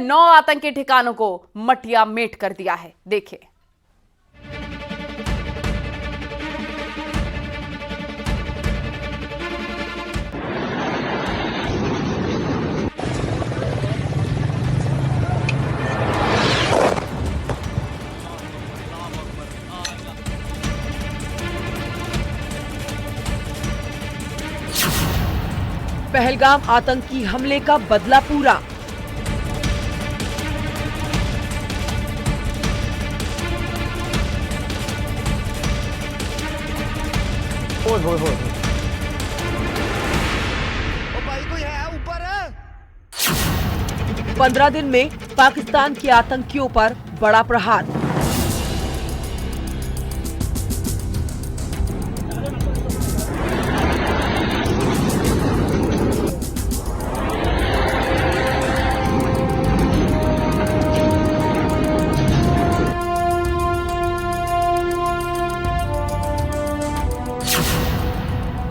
9 आतंकी ठिकानों को मटिया मेट कर दिया है। देखिए। पहलगाम आतंकी हमले का बदला पूरा। ओ भाई कोई है ऊपर है। 15 दिन में पाकिस्तान के आतंकियों पर बड़ा प्रहार।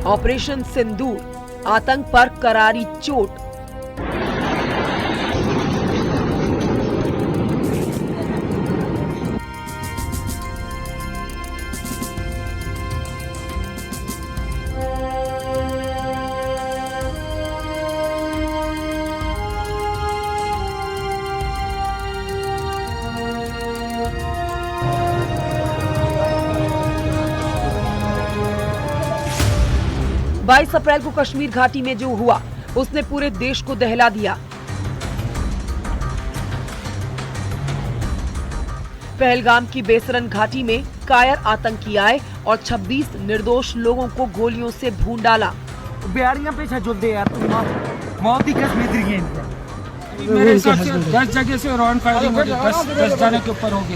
ऑपरेशन सिंदूर, आतंक पर करारी चोट। बाईस अप्रैल को कश्मीर घाटी में जो हुआ उसने पूरे देश को दहला दिया। पहलगाम की बेसरन घाटी में कायर आतंकी आए और 26 निर्दोष लोगों को गोलियों से भून डाला। बिहारियां पीछे जो दे यार, मौत ही कसम दे रही है। मेरे हिसाब से 10 जगह से राउंड फायरिंग होगी, 10 जाने के ऊपर होगी।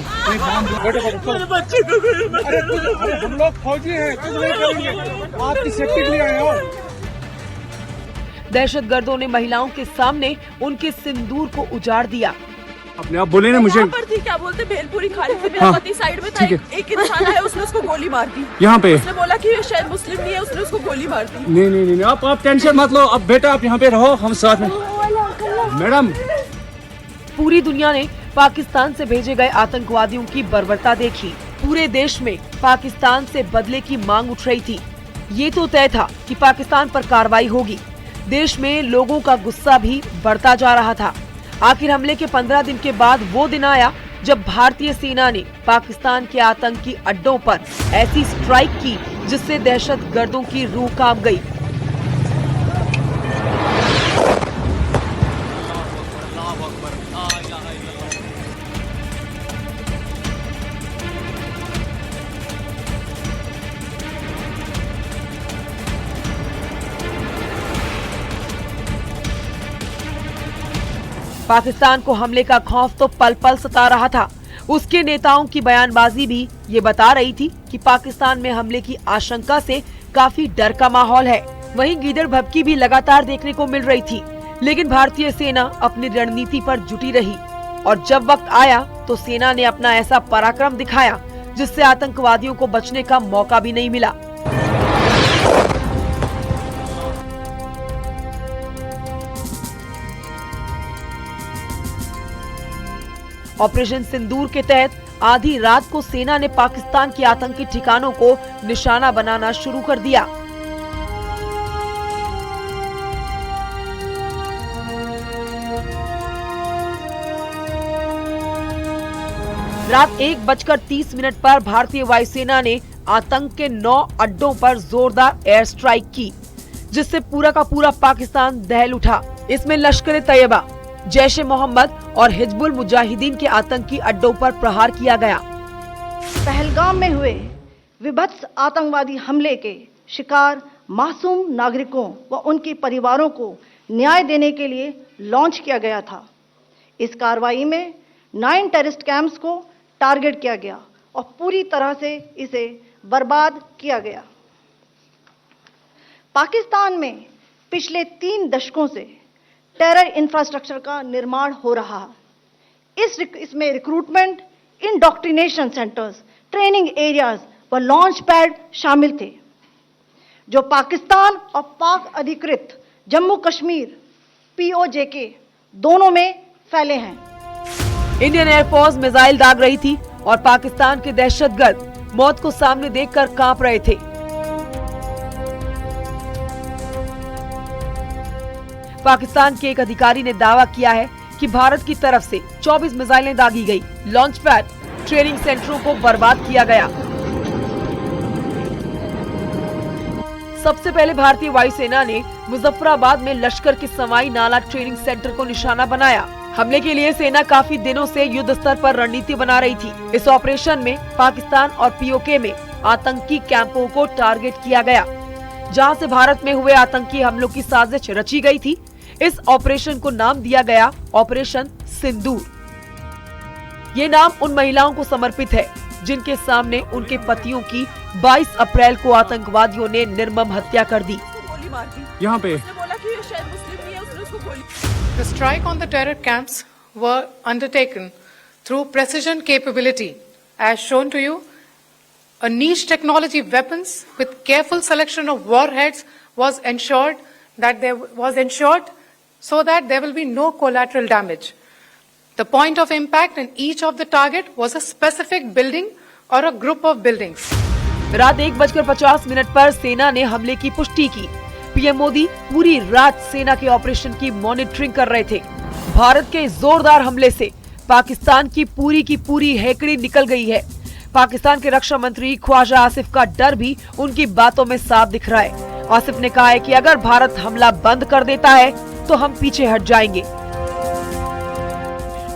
हम लोग फौजी हैं, कुछ नहीं करेंगे, आपकी सेफ्टी के लिए आए हो। दहशतगर्दों ने महिलाओं के सामने उनके सिंदूर को उजाड़ दिया। अपने आप बोले ना मुझे पर थी, क्या बोलते भेलपुरी खाने से मेरा पति साइड में था, एक इंसान आया उसने उसको गोली मार दी। यहाँ पे उसने बोला कि ये शायद मुस्लिम नहीं है, उसने उसको गोली मार दी। नहीं, आप टेंशन मत लो। अब बेटा आप यहाँ पे रहो, हम साथ में। मैडम, पूरी दुनिया ने पाकिस्तान से भेजे गए आतंकवादियों की बर्बरता देखी। पूरे देश में पाकिस्तान से बदले की मांग उठ रही थी। ये तो तय था कि पाकिस्तान पर कार्रवाई होगी। देश में लोगों का गुस्सा भी बढ़ता जा रहा था। आखिर हमले के 15 दिन के बाद वो दिन आया जब भारतीय सेना ने पाकिस्तान के आतंकी अड्डों पर ऐसी स्ट्राइक की जिससे दहशतगर्दों की रूह कांप गई। पाकिस्तान को हमले का खौफ तो पल पल सता रहा था। उसके नेताओं की बयानबाजी भी ये बता रही थी कि पाकिस्तान में हमले की आशंका से काफी डर का माहौल है। वहीं गीदड़ भभकी भी लगातार देखने को मिल रही थी, लेकिन भारतीय सेना अपनी रणनीति पर जुटी रही और जब वक्त आया तो सेना ने अपना ऐसा पराक्रम दिखाया जिससे आतंकवादियों को बचने का मौका भी नहीं मिला। ऑपरेशन सिंदूर के तहत आधी रात को सेना ने पाकिस्तान के आतंकी ठिकानों को निशाना बनाना शुरू कर दिया। रात 1:30 पर भारतीय वायुसेना ने आतंक के 9 अड्डों पर जोरदार एयर स्ट्राइक की, जिससे पूरा का पूरा पाकिस्तान दहल उठा। इसमें लश्कर-ए-तैयबा, जैश-ए-मोहम्मद और हिजबुल मुजाहिदीन के आतंकी अड्डों पर प्रहार किया गया। पहलगाम में हुए विभत्स आतंकवादी हमले के शिकार मासूम नागरिकों व उनके परिवारों को न्याय देने के लिए लॉन्च किया गया था। इस कार्रवाई में 9 टेररिस्ट कैंप्स को टारगेट किया गया और पूरी तरह से इसे बर्बाद किया गया। पाकिस्तान में पिछले 3 दशकों से टेरर इंफ्रास्ट्रक्चर का निर्माण हो रहा है। इसमें recruitment, indoctrination centres, training areas व लॉन्च पैड शामिल थे, जो पाकिस्तान और पाक अधिकृत जम्मू कश्मीर POJK दोनों में फैले हैं। इंडियन एयरफोर्स मिसाइल दाग रही थी और पाकिस्तान के दहशतगर्द मौत को सामने देखकर कांप रहे थे। पाकिस्तान के एक अधिकारी ने दावा किया है कि भारत की तरफ से 24 मिसाइलें दागी गई। लॉन्च पैड, ट्रेनिंग सेंटरों को बर्बाद किया गया। सबसे पहले भारतीय वायुसेना ने मुजफ्फराबाद में लश्कर के सवाई नाला ट्रेनिंग सेंटर को निशाना बनाया। हमले के लिए सेना काफी दिनों से युद्ध स्तर पर रणनीति बना रही थी। इस ऑपरेशन में पाकिस्तान और पीओके में आतंकी कैंपों को टारगेट किया गया, जहां से भारत में हुए आतंकी हमलों की साजिश रची गई थी। इस ऑपरेशन को नाम दिया गया ऑपरेशन सिंदूर। ये नाम उन महिलाओं को समर्पित है जिनके सामने उनके पतियों की 22 अप्रैल को आतंकवादियों ने निर्मम हत्या कर दी। गोली मार दी। यहाँ पे उसने बोला कि ये शायद मुस्लिम नहीं है, उसने उसको गोली। The strike on the terror camps were undertaken through precision capability, as shown to you. A niche technology weapons with careful selection of warheads was ensured so that there will be no collateral damage. The point of impact in each of the target was a specific building or a group of buildings. रात 1:50 पर सेना ने हमले की पुष्टि की। PM Modi पूरी रात सेना के ऑपरेशन की मॉनिटरिंग कर रहे थे। भारत के जोरदार हमले से पाकिस्तान की पूरी हैकड़ी निकल गई है। पाकिस्तान के रक्षा मंत्री ख्वाजा आसिफ का डर भी उनकी बातों में साफ दिख रहा है। आसिफ ने कहा है कि अगर भारत हमला बंद कर देता है तो हम पीछे हट जाएंगे।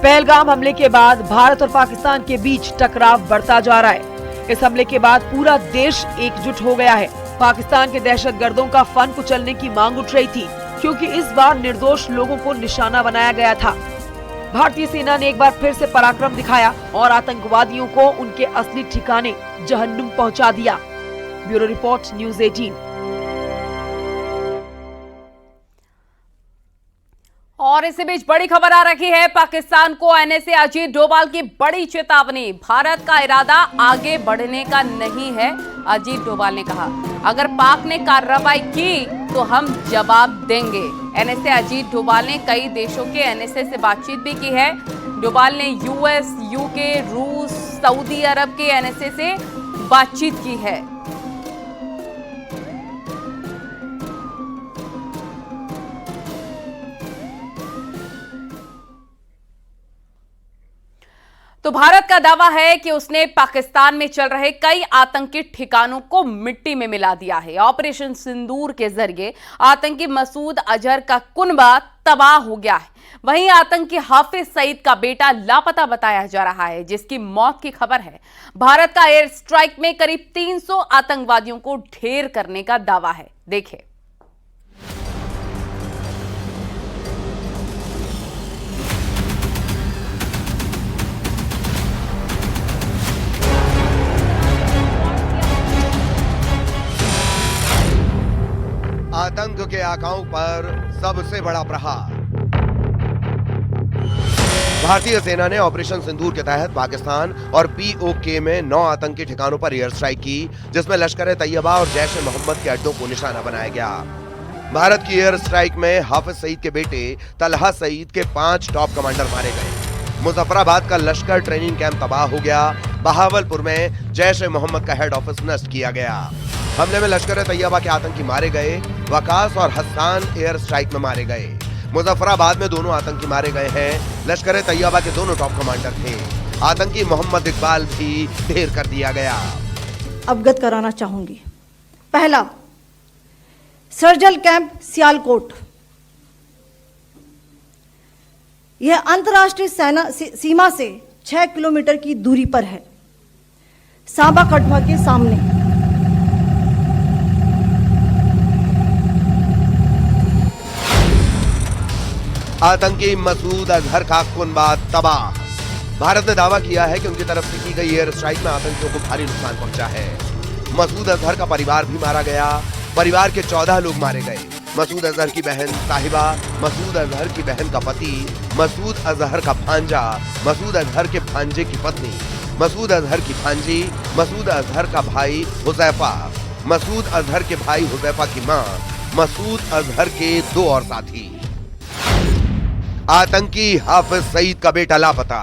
पहलगाम हमले के बाद भारत और पाकिस्तान के बीच टकराव बढ़ता जा रहा है। इस हमले के बाद पूरा देश एकजुट हो गया है। पाकिस्तान के दहशतगर्दों का फन कुचलने की मांग उठ रही थी, क्योंकि इस बार निर्दोष लोगों को निशाना बनाया गया था। भारतीय सेना ने एक बार फिर से पराक्रम दिखाया और आतंकवादियों को उनके असली ठिकाने जहन्नुम पहुंचा दिया। Bureau report, news 18। और इसी बीच बड़ी खबर आ रही है, पाकिस्तान को एनएसए अजीत डोभाल की बड़ी चेतावनी। भारत का इरादा आगे बढ़ने का नहीं है, अजीत डोभाल ने कहा। अगर पाक ने कार्रवाई की तो हम जवाब देंगे। एनएसए अजीत डोभाल ने कई देशों के एनएसए से बातचीत भी की है। डोभाल ने यूएस, यूके, रूस, सऊदी अरब के एनएसए से बातचीत की है। तो भारत का दावा है कि उसने पाकिस्तान में चल रहे कई आतंकी ठिकानों को मिट्टी में मिला दिया है। ऑपरेशन सिंदूर के जरिए आतंकी मसूद अजहर का कुनबा तबाह हो गया है। वहीं आतंकी हाफिज सईद का बेटा लापता बताया जा रहा है, जिसकी मौत की खबर है। भारत का एयर स्ट्राइक में करीब 300 आतंकवादियों को ढेर करने का दावा है। देखिए। आतंक के आकाओं पर सबसे बड़ा प्रहार। भारतीय सेना ने ऑपरेशन सिंदूर के तहत पाकिस्तान और पीओके में 9 आतंकी ठिकानों पर एयर स्ट्राइक की, जिसमें लश्कर-ए-तैयबा और जैश-ए-मोहम्मद के अड्डों को निशाना बनाया गया। भारत की एयर स्ट्राइक में हाफिज सईद के बेटे तलहा सईद के 5 टॉप कमांडर मारे गए। मुजफ्फराबाद का लश्कर ट्रेनिंग कैंप तबाह हो गया। बहावलपुर में जैश-ए-मोहम्मद का हेड ऑफिस नष्ट किया गया। हमले में लश्कर-ए-तैयबा के आतंकी मारे गए। वकास और हस्सान एयर स्ट्राइक में मारे गए। मुजफ्फराबाद में दोनों आतंकी मारे गए हैं। लश्कर-ए-तैयबा के दोनों टॉप कमांडर थे। आतंकी मोहम्मद इकबाल भी ढेर कर दिया गया। अवगत कराना चाहूंगी। पहला, सर्जिकल कैंप सियालकोट। यह अंतर्राष्ट्रीय सीमा से 6 किलोमीटर की दूरी पर है, सांबा कटवा के सामने। आतंकी मसूद अजहर का कुनबा तबाह। भारत ने दावा किया है कि उनकी तरफ से की गई एयर स्ट्राइक में आतंकियों को भारी नुकसान पहुंचा है। मसूद अजहर का परिवार भी मारा गया। परिवार के 14 लोग मारे गए। मसूद अजहर की बहन साहिबा, मसूद अजहर की बहन का पति, मसूद अजहर का भांजा, मसूद अजहर के भांजे की पत्नी, मसूद अजहर की भांजी, मसूद अजहर का भाई हुजैफा, मसूद अजहर के भाई हुजैफा की मां, मसूद अजहर के 2 और साथी। आतंकी हाफिज सईद का बेटा लापता।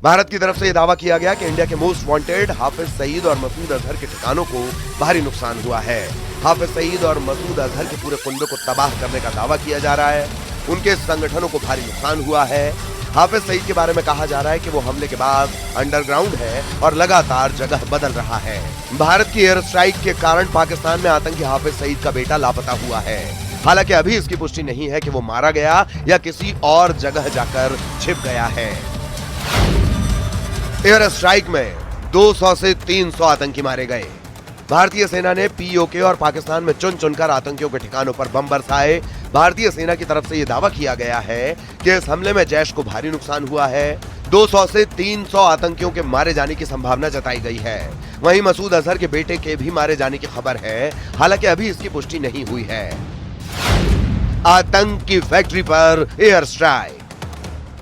भारत की तरफ से यह दावा किया गया कि इंडिया के मोस्ट वांटेड हाफिज सईद और मसूद अजहर के ठिकानों को भारी नुकसान हुआ है। हाफिज सईद और मसूद अजहर के पूरे कुनबे को तबाह करने का दावा किया जा रहा है। उनके संगठनों को भारी नुकसान हुआ है। हाफिज सईद के बारे में कहा जा रहा है कि वो हमले के बाद अंडरग्राउंड है और लगातार जगह बदल रहा है। भारत की एयर स्ट्राइक के कारण पाकिस्तान में आतंकी हाफिज सईद का बेटा लापता हुआ है। हालांकि अभी इसकी पुष्टि नहीं है कि वो मारा गया या किसी और जगह जाकर छिप गया है। एयर स्ट्राइक में 200 से 300 आतंकी मारे गए। भारतीय सेना ने पीओके और पाकिस्तान में चुन चुनकर आतंकियों के ठिकानों पर बम बरसाए। भारतीय सेना की तरफ से यह दावा किया गया है कि इस हमले में जैश को भारी नुकसान हुआ है। 200 से 300 आतंकियों के मारे जाने की संभावना जताई गई है। वहीं मसूद अजहर के बेटे के भी मारे जाने की खबर है। हालांकि अभी इसकी पुष्टि नहीं हुई है। आतंक की फैक्ट्री पर एयर स्ट्राइक।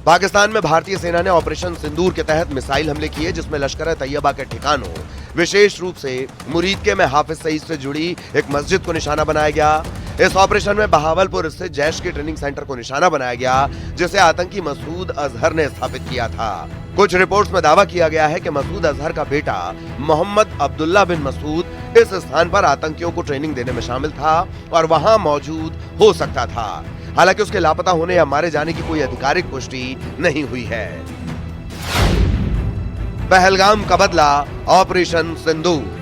पाकिस्तान में भारतीय सेना ने ऑपरेशन सिंदूर के तहत मिसाइल हमले किए, जिसमें लश्कर तैयबा के ठिकानों, विशेष रूप से मुरीदके में हाफिज सईद से जुड़ी एक मस्जिद को निशाना बनाया गया। इस ऑपरेशन में बहावलपुर स्थित जैश के ट्रेनिंग सेंटर को निशाना बनाया गया, जिसे आतंकी मसूद अजहर ने स्थापित किया था। कुछ रिपोर्ट्स में दावा किया गया है कि मसूद अजहर का बेटा मोहम्मद अब्दुल्ला बिन मसूद इस स्थान पर आतंकियों को ट्रेनिंग देने में शामिल था और वहां मौजूद हो सकता था। हालांकि उसके लापता होने या मारे जाने की कोई आधिकारिक पुष्टि नहीं हुई है। पहलगाम का बदला ऑपरेशन सिंदूर।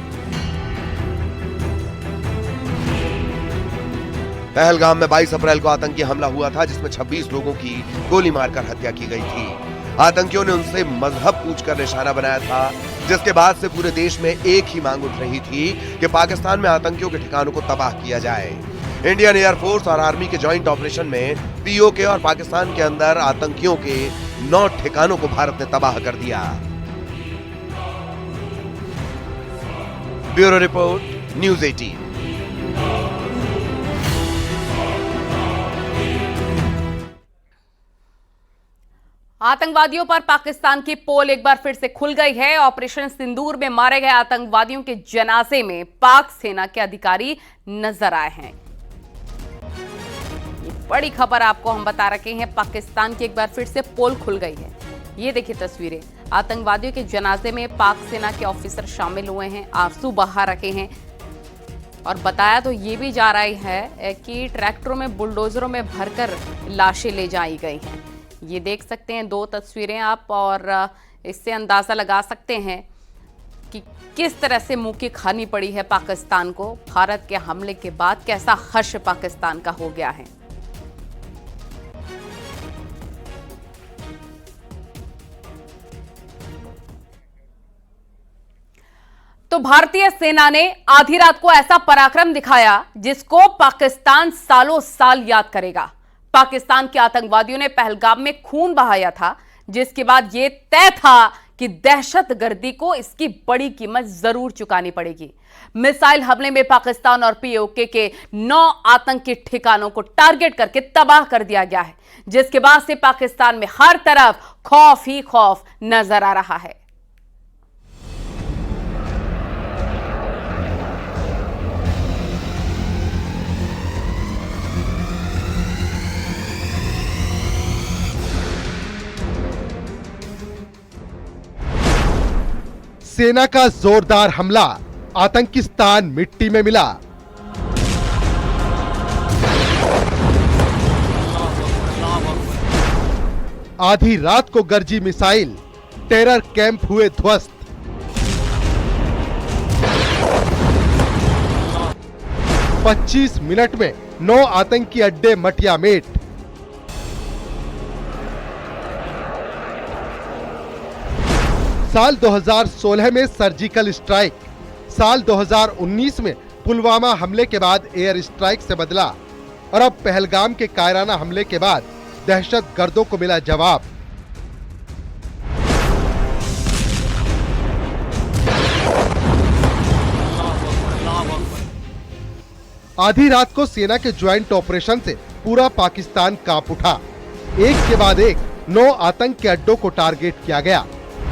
पहलगाम में 22 अप्रैल को आतंकी हमला हुआ था, जिसमें 26 लोगों की गोली मारकर हत्या की गई थी। आतंकियों ने उनसे मजहब पूछकर निशाना बनाया था, जिसके बाद से पूरे देश में एक ही मांग उठ रही थी कि पाकिस्तान में आतंकियों के ठिकानों को तबाह किया जाए। इंडियन एयरफोर्स और आर्मी के जॉइंट ऑपरेशन में पीओके और पाकिस्तान के अंदर आतंकियों के 9 ठिकानों को भारत ने तबाह कर दिया। Bureau report, news 18। आतंकवादियों पर पाकिस्तान की पोल एक बार फिर से खुल गई है। ऑपरेशन सिंदूर में मारे गए आतंकवादियों के जनाजे में पाक सेना के अधिकारी नजर आए हैं। ये बड़ी खबर आपको हम बता रखे हैं। पाकिस्तान की एक बार फिर से पोल खुल गई है। ये देखिए तस्वीरें, आतंकवादियों के जनाजे में पाक सेना के ऑफिसर शामिल हुए हैं, आंसू बहा रखे हैं। और बताया तो ये भी जा रहा है कि ट्रैक्टरों में, बुलडोजरों में भरकर लाशें ले जाई गई हैं। ये देख सकते हैं 2 तस्वीरें आप, और इससे अंदाजा लगा सकते हैं कि किस तरह से मुंह की खानी पड़ी है पाकिस्तान को। भारत के हमले के बाद कैसा हर्ष पाकिस्तान का हो गया है। तो भारतीय सेना ने आधी रात को ऐसा पराक्रम दिखाया जिसको पाकिस्तान सालों साल याद करेगा। पाकिस्तान के आतंकवादियों ने पहलगाम में खून बहाया था, जिसके बाद यह तय था कि दहशतगर्दी को इसकी बड़ी कीमत जरूर चुकानी पड़ेगी। मिसाइल हमले में पाकिस्तान और पीओके के 9 आतंकी ठिकानों को टारगेट करके तबाह कर दिया गया है, जिसके बाद से पाकिस्तान में हर तरफ खौफ ही खौफ नजर आ रहा है। सेना का जोरदार हमला, आतंकिस्तान मिट्टी में मिला। आधी रात को गरजी मिसाइल, टेरर कैंप हुए ध्वस्त। पच्चीस मिनट में 9 आतंकी अड्डे मटियामेट। साल 2016 में सर्जिकल स्ट्राइक, साल 2019 में पुलवामा हमले के बाद एयर स्ट्राइक से बदला, और अब पहलगाम के कायराना हमले के बाद दहशतगर्दों को मिला जवाब। आधी रात को सेना के ज्वाइंट ऑपरेशन से पूरा पाकिस्तान कांप उठा। एक के बाद एक 9 आतंक के अड्डों को टारगेट किया गया।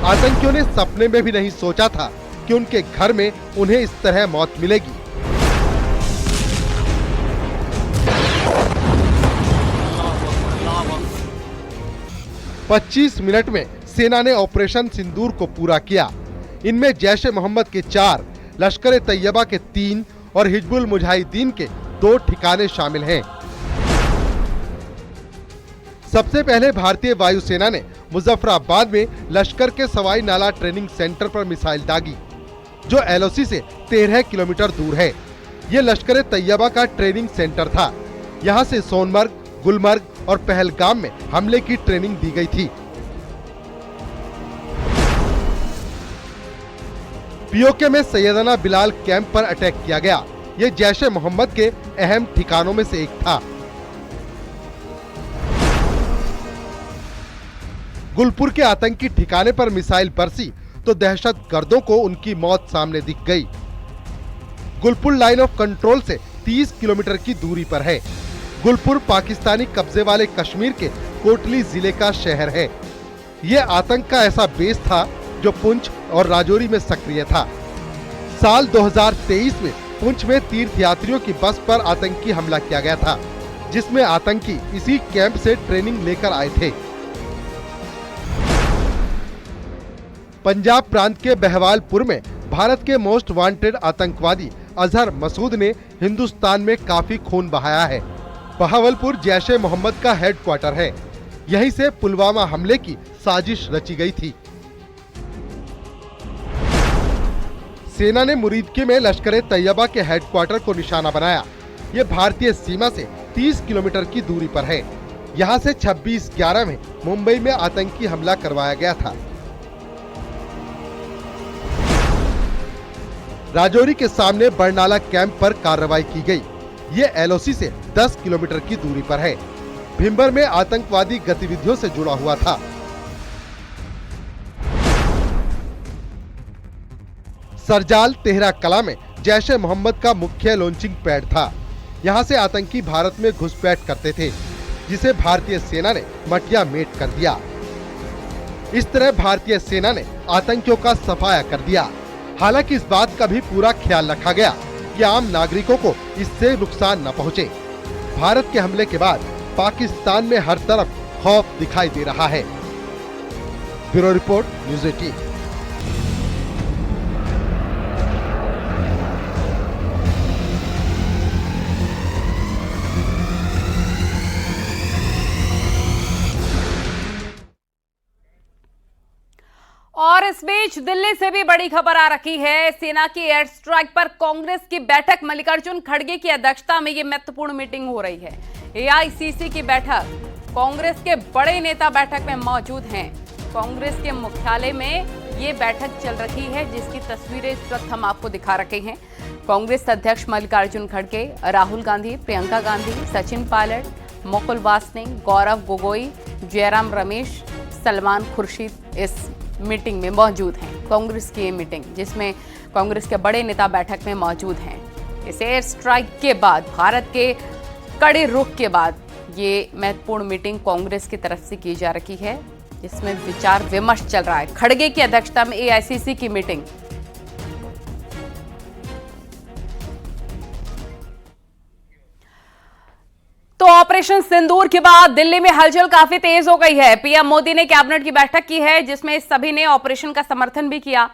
आतंकियों ने सपने में भी नहीं सोचा था कि उनके घर में उन्हें इस तरह मौत मिलेगी। 25 मिनट में सेना ने ऑपरेशन सिंदूर को पूरा किया। इनमें जैश ए मोहम्मद के 4, लश्कर तैयबा के 3 और हिजबुल मुजाहिदीन के 2 ठिकाने शामिल हैं। सबसे पहले भारतीय वायुसेना ने मुजफ्फराबाद में लश्कर के सवाई नाला ट्रेनिंग सेंटर पर मिसाइल दागी, जो एलओसी से 13 किलोमीटर दूर है। ये लश्कर तैयबा का ट्रेनिंग सेंटर था। यहाँ से सोनमर्ग, गुलमर्ग और पहलगाम में हमले की ट्रेनिंग दी गई थी। पीओके में सैयदना बिलाल कैंप पर अटैक किया गया। ये जैश ए मोहम्मद के अहम ठिकानों में से एक था। गुलपुर के आतंकी ठिकाने पर मिसाइल बरसी तो दहशतगर्दों को उनकी मौत सामने दिख गई। गुलपुर लाइन ऑफ कंट्रोल से 30 किलोमीटर की दूरी पर है। गुलपुर पाकिस्तानी कब्जे वाले कश्मीर के कोटली जिले का शहर है। ये आतंक का ऐसा बेस था जो पुंछ और राजौरी में सक्रिय था। साल 2023 में पुंछ में तीर्थयात्रियों की बस पर आतंकी हमला किया गया था, जिसमें आतंकी इसी कैंप से ट्रेनिंग लेकर आए थे। पंजाब प्रांत के बहवालपुर में भारत के मोस्ट वांटेड आतंकवादी अजहर मसूद ने हिंदुस्तान में काफी खून बहाया है। बहावलपुर जैश ए मोहम्मद का हेडक्वार्टर है। यहीं से पुलवामा हमले की साजिश रची गई थी। सेना ने मुरीदके में लश्कर तैयबा के हेडक्वार्टर को निशाना बनाया। ये भारतीय सीमा से 30 किलोमीटर की दूरी पर है। यहाँ से 26/11 में मुंबई में आतंकी हमला करवाया गया था। राजौरी के सामने बरनाला कैंप पर कार्रवाई की गई। ये एलओसी से 10 किलोमीटर की दूरी पर है। भिम्बर में आतंकवादी गतिविधियों से जुड़ा हुआ था। सरजाल तेहरा कला में जैश ए मोहम्मद का मुख्य लॉन्चिंग पैड था। यहाँ से आतंकी भारत में घुसपैठ करते थे, जिसे भारतीय सेना ने मटिया मेट कर दिया। इस तरह भारतीय सेना ने आतंकियों का सफाया कर दिया। हालांकि इस बात का भी पूरा ख्याल रखा गया कि आम नागरिकों को इससे नुकसान न पहुंचे। भारत के हमले के बाद पाकिस्तान में हर तरफ खौफ दिखाई दे रहा है। Bureau report, news 18। और इस बीच दिल्ली से भी बड़ी खबर आ रखी है। सेना की एयर स्ट्राइक पर कांग्रेस की बैठक, मल्लिकार्जुन खड़गे की अध्यक्षता में ये महत्वपूर्ण मीटिंग हो रही है। एआईसीसी की बैठक, कांग्रेस के बड़े नेता बैठक में मौजूद हैं। कांग्रेस के मुख्यालय में ये बैठक चल रही है, जिसकी तस्वीरें इस वक्त हम आपको दिखा रहे हैं। कांग्रेस अध्यक्ष मल्लिकार्जुन खड़गे, राहुल गांधी, प्रियंका गांधी, सचिन पायलट, मुकुल वासनिक, गौरव गोगोई, जयराम रमेश, सलमान खुर्शीद इस मीटिंग में मौजूद हैं। कांग्रेस की ये मीटिंग, जिसमें कांग्रेस के बड़े नेता बैठक में मौजूद हैं। इस एयर स्ट्राइक के बाद, भारत के कड़े रुख के बाद, ये महत्वपूर्ण मीटिंग कांग्रेस की तरफ से की जा रही है, जिसमें विचार विमर्श चल रहा है। खड़गे की अध्यक्षता में एआईसीसी की मीटिंग। तो ऑपरेशन सिंदूर के बाद दिल्ली में हलचल काफी तेज हो गई है। पीएम मोदी ने कैबिनेट की बैठक की है, जिसमें सभी ने ऑपरेशन का समर्थन भी किया।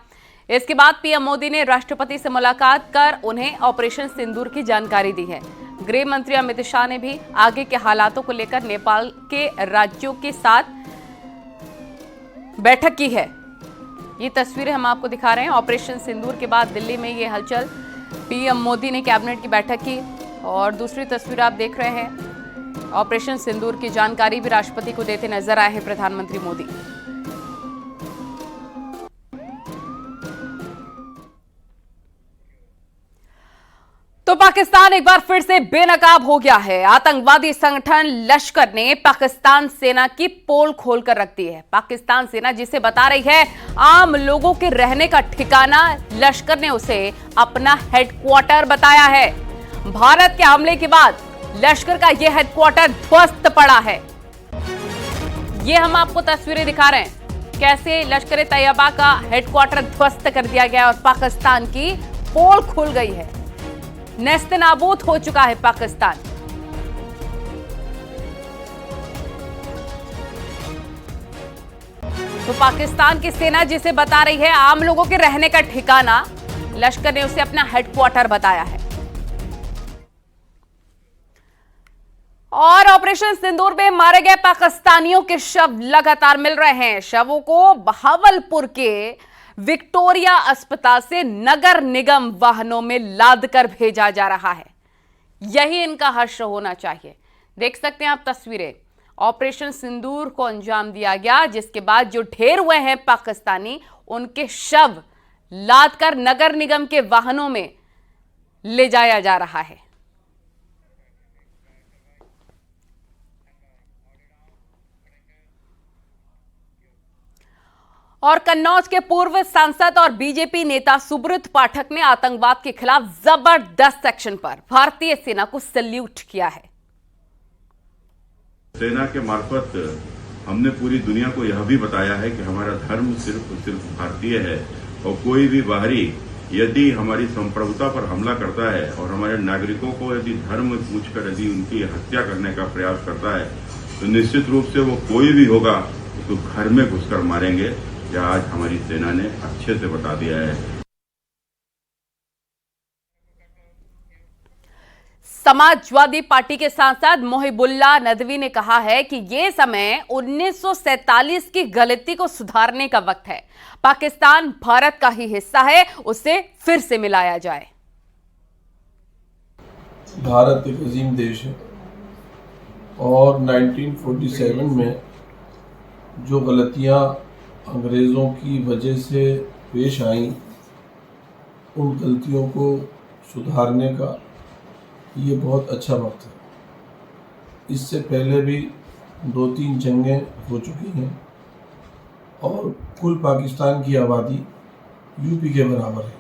इसके बाद पीएम मोदी ने राष्ट्रपति से मुलाकात कर उन्हें ऑपरेशन सिंदूर की जानकारी दी है। गृह मंत्री अमित शाह ने भी आगे के हालातों को लेकर नेपाल के राज्यों के साथ बैठक की है। ये तस्वीरें हम आपको दिखा रहे हैं। ऑपरेशन सिंदूर के बाद दिल्ली में ये हलचल, पीएम मोदी ने कैबिनेट की बैठक की। और दूसरी तस्वीर आप देख रहे हैं, ऑपरेशन सिंदूर की जानकारी भी राष्ट्रपति को देते नजर आए हैं प्रधानमंत्री मोदी। तो पाकिस्तान एक बार फिर से बेनकाब हो गया है। आतंकवादी संगठन लश्कर ने पाकिस्तान सेना की पोल खोलकर रख दी है। पाकिस्तान सेना जिसे बता रही है आम लोगों के रहने का ठिकाना, लश्कर ने उसे अपना हेडक्वार्टर बताया है। भारत के हमले के बाद लश्कर का यह हेडक्वार्टर ध्वस्त पड़ा है। ये हम आपको तस्वीरें दिखा रहे हैं, कैसे लश्कर तैयबा का हेडक्वार्टर ध्वस्त कर दिया गया और पाकिस्तान की पोल खुल गई है। नेस्तनाबूद हो चुका है पाकिस्तान। तो पाकिस्तान की सेना जिसे बता रही है आम लोगों के रहने का ठिकाना, लश्कर ने उसे अपना हेडक्वार्टर बताया है। और ऑपरेशन सिंदूर में मारे गए पाकिस्तानियों के शव लगातार मिल रहे हैं। शवों को बहावलपुर के विक्टोरिया अस्पताल से नगर निगम वाहनों में लादकर भेजा जा रहा है। यही इनका हर्ष होना चाहिए। देख सकते हैं आप तस्वीरें। ऑपरेशन सिंदूर को अंजाम दिया गया, जिसके बाद जो ढेर हुए हैं पाकिस्तानी, उनके शव लादकर नगर निगम के वाहनों में ले जाया जा रहा है। और कन्नौज के पूर्व सांसद और बीजेपी नेता सुब्रत पाठक ने आतंकवाद के खिलाफ जबरदस्त एक्शन पर भारतीय सेना को सैल्यूट किया है। सेना के मार्फत हमने पूरी दुनिया को यह भी बताया है कि हमारा धर्म सिर्फ भारतीय है और कोई भी बाहरी यदि हमारी संप्रभुता पर हमला करता है और हमारे नागरिकों को यदि धर्म पूछकर यदि उनकी हत्या करने का प्रयास करता है तो निश्चित रूप से वो कोई भी होगा उसको घर में घुसकर मारेंगे। यह आज हमारी सेना ने अच्छे से बता दिया है। समाजवादी पार्टी के सांसद मोहिबुल्लाह नदवी ने कहा है कि यह समय 1947 की गलती को सुधारने का वक्त है। पाकिस्तान भारत का ही हिस्सा है, उसे फिर से मिलाया जाए। भारत एक अजीम देश है और 1947 में जो गलतियां अंग्रेज़ों की वजह से पेश आई, उन गलतियों को सुधारने का ये बहुत अच्छा वक्त है। इससे पहले भी 2-3 जंगें हो चुकी हैं और कुल पाकिस्तान की आबादी यूपी के बराबर है।